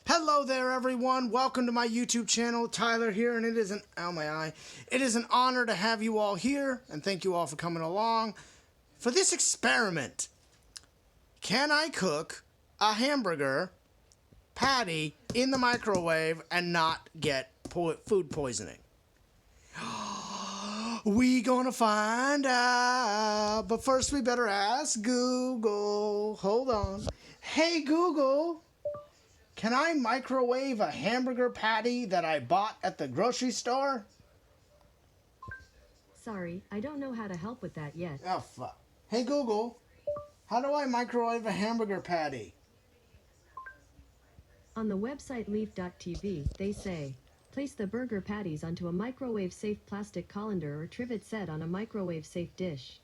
Hello there, everyone. Welcome to my YouTube channel. Tyler here, and it is It is an honor to have you all here, and thank you all for coming along for this experiment. Can I cook a hamburger patty in the microwave and not get food poisoning? We gonna find out. But first, we better ask Google. Hold on. Hey, Google. Can I microwave a hamburger patty that I bought at the grocery store? Sorry, I don't know how to help with that yet. Oh, fuck. Hey, Google, how do I microwave a hamburger patty? On the website leaf.tv, they say, place the burger patties onto a microwave-safe plastic colander or trivet set on a microwave-safe dish.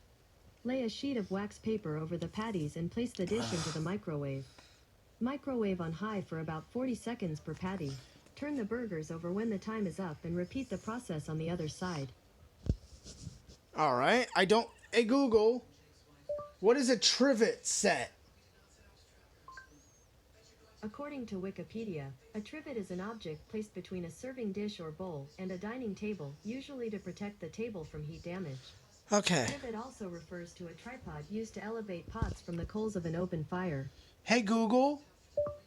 Lay a sheet of wax paper over the patties and place the dish into the microwave. Microwave on high for about 40 seconds per patty. Turn the burgers over when the time is up and repeat the process on the other side. All right. Hey, Google, what is a trivet set? According to Wikipedia, a trivet is an object placed between a serving dish or bowl and a dining table, usually to protect the table from heat damage. Okay. Trivet also refers to a tripod used to elevate pots from the coals of an open fire. Hey, Google,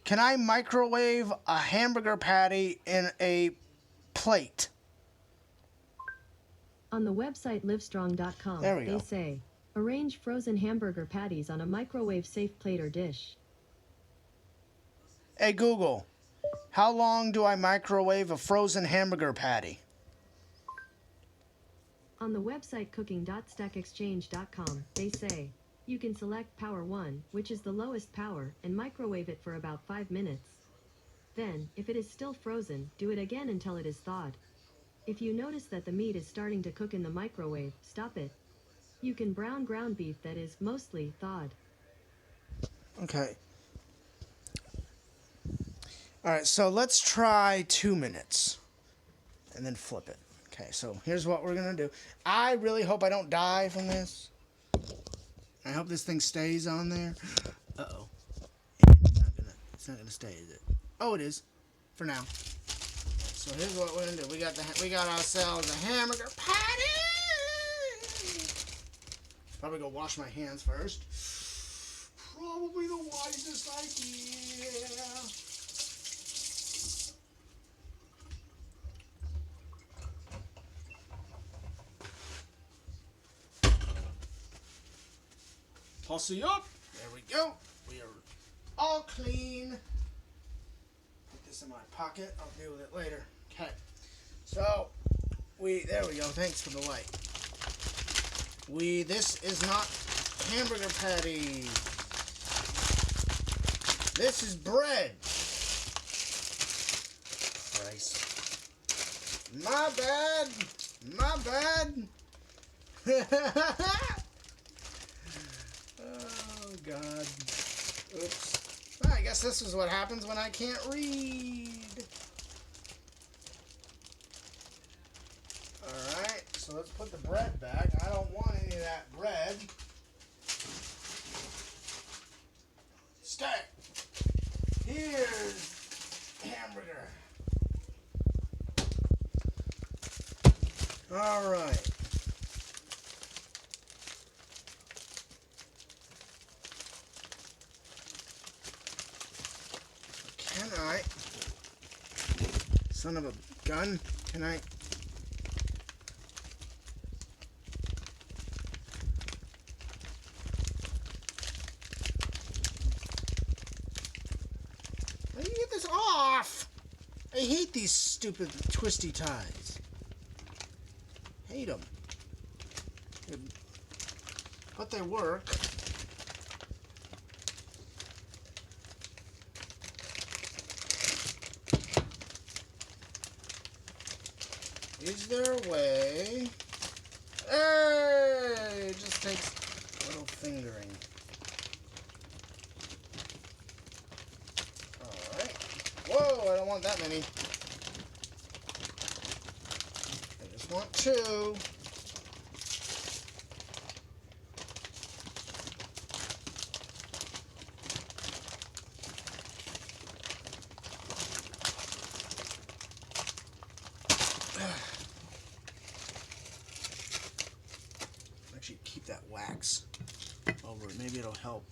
can I microwave a hamburger patty in a plate? On the website livestrong.com, they say, arrange frozen hamburger patties on a microwave-safe plate or dish. Hey, Google, how long do I microwave a frozen hamburger patty? On the website cooking.stackexchange.com, they say, you can select power 1, which is the lowest power, and microwave it for about 5 minutes. Then, if it is still frozen, do it again until it is thawed. If you notice that the meat is starting to cook in the microwave, stop it. You can brown ground beef that is mostly thawed. Okay. All right, so let's try 2 minutes and then flip it. Okay, so here's what we're going to do. I really hope I don't die from this. I hope this thing stays on there. Uh-oh. It's not gonna stay, is it? Oh, it is. For now. So here's what we're gonna do. We got ourselves a hamburger patty. Probably go wash my hands first. Probably the wisest idea. Posse up. There we go. We are all clean. Put this in my pocket. I'll deal with it later. Okay. So, there we go. Thanks for the light. This is not hamburger patty. This is bread. Christ. My bad. My bad. Oh, God. Oops. Well, I guess this is what happens when I can't read. Alright, so let's put the bread back. I don't want any of that bread. Stay. Here's hamburger. Alright. Can I, son of a gun, can I, how do you get this off? I hate these stupid twisty ties. Hate them. But they work. Is there a way? Hey! It just takes a little fingering. Alright. Whoa, I don't want that many. I just want 2. Actually, keep that wax over it. Maybe it'll help.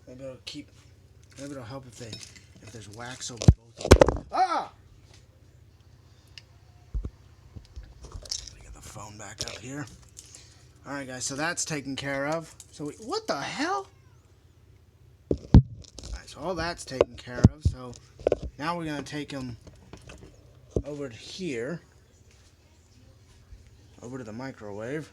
Maybe it'll keep. Maybe it'll help if there's wax over both of them. Ah! Let me get the phone back up here. All right, guys. So that's taken care of. So what the hell? All right, so all that's taken care of. So now we're gonna take them over to here, over to the microwave.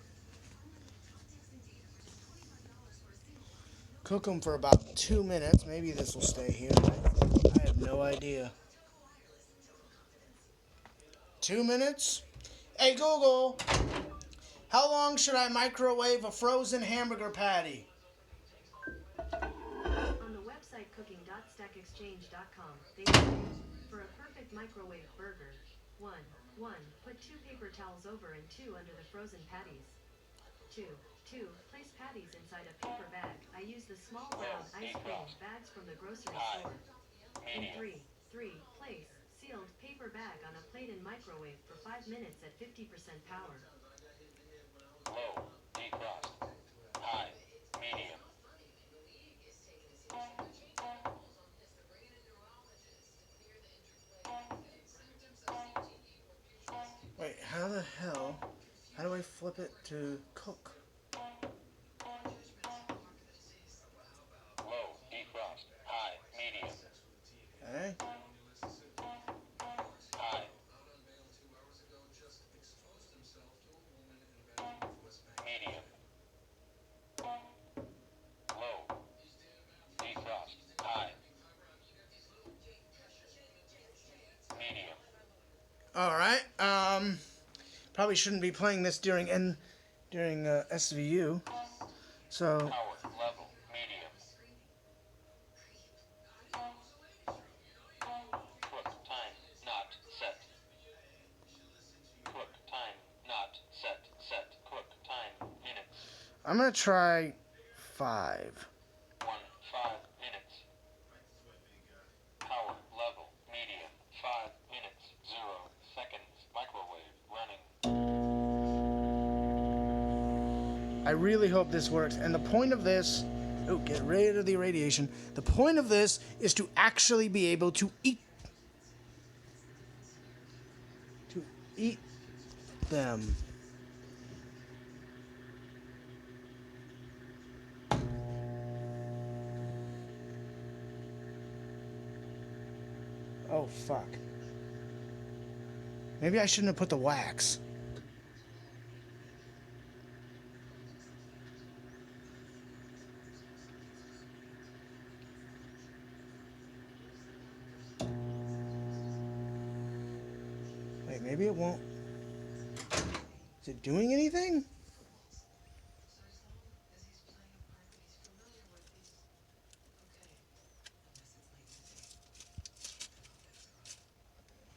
Cook them for about 2 minutes. Maybe this will stay here. I have no idea. 2 minutes? Hey Google, how long should I microwave a frozen hamburger patty? On the website cooking.stackexchange.com, they say, for a perfect microwave burger, 1. Put 2 paper towels over and 2 under the frozen patties. 2. Place patties inside a paper bag. I use the small brown ice cream bags from the grocery store. And 3. Place sealed paper bag on a plate in microwave for 5 minutes at 50% power. Low, defrost, high, medium. Wait, how the hell? How do I flip it to cook? Low, defrost, high, medium. Okay. High. Medium. Low, defrost, high. Medium. All right. Probably shouldn't be playing this during SVU. So Power, level, medium. Cook time, not set. Cook time, not set. Set. Cook time, minutes. I'm gonna try 5. 5 minutes. Power, level, medium. 5 minutes, 0 seconds. Microwave, running. I really hope this works. And the point of this, get rid of the radiation. The point of this is to actually be able to eat them. Oh fuck. Maybe I shouldn't have put the wax. Wait, maybe it won't. Is it doing anything?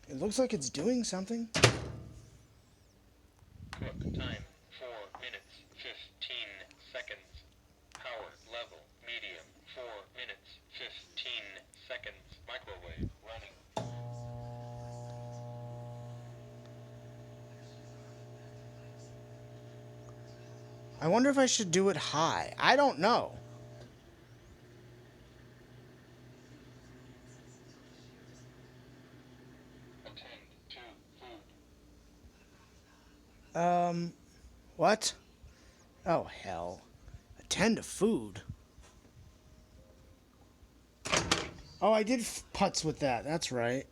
It looks like it's doing something. Cook time, 4 minutes, 15 seconds. Power, level, medium, 4 minutes, 15 seconds. Microwave, running. I wonder if I should do it high. I don't know. Attend to food. What? Oh, hell. Attend to food. Oh, I did putz with that. That's right.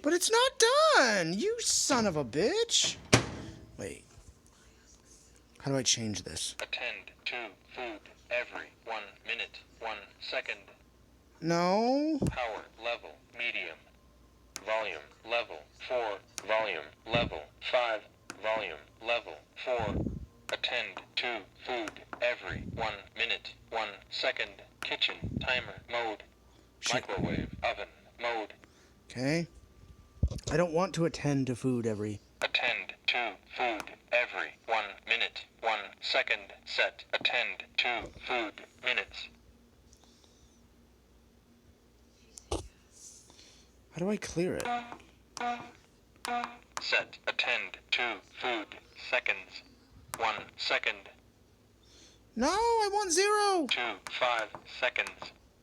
But it's not done! You son of a bitch! Wait. How do I change this? Attend to food every 1 minute, 1 second. No. Power, level, medium. Volume, level, 4. Volume, level, 5. Volume, level, 4. Attend to food every 1 minute, 1 second. Kitchen, timer, mode. Shit. Microwave, oven, mode. Okay. I don't want to attend to food every Attend to food every 1 minute, 1 second. Set. Attend to food minutes. How do I clear it? Set. Attend to food seconds. 1 second. No, I want 0. 2, 5 seconds.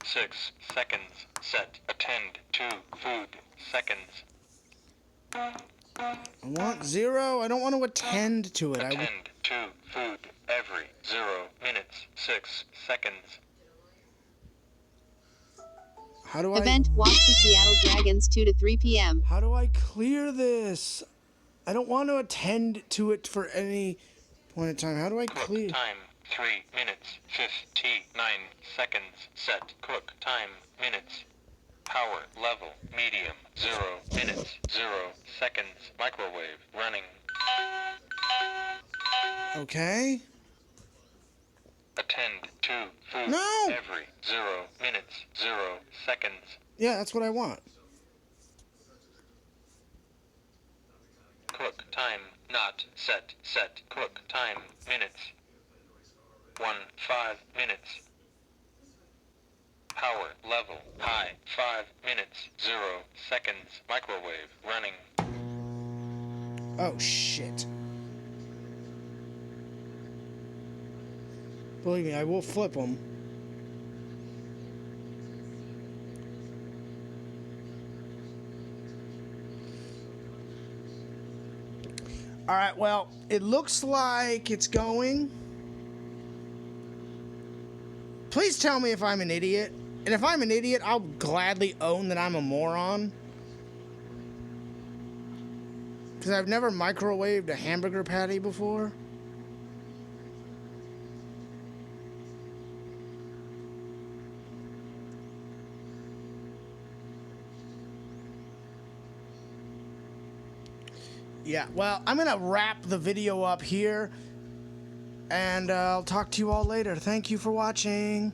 6 seconds. Set. Attend to food seconds. I want 0. I don't want to attend to it. Attend to food every 0 minutes, 6 seconds. How do I... Event, watch the Seattle Dragons 2 to 3 p.m. How do I clear this? I don't want to attend to it for any point in time. How do I clear... Cook time 3 minutes, 59 seconds. Set. Cook time minutes. Power level medium 0 minutes, 0 seconds. Microwave running. Okay. Attend to food No! every 0 minutes, 0 seconds. Yeah, that's what I want. Cook time not set. Set. Cook time minutes. 5 minutes. Power level high 5 minutes, 0 seconds. Microwave running. Oh, shit. Believe me, I will flip them. All right, well, it looks like it's going. Please tell me if I'm an idiot. And if I'm an idiot, I'll gladly own that I'm a moron. Because I've never microwaved a hamburger patty before. Yeah, well, I'm going to wrap the video up here. And I'll talk to you all later. Thank you for watching.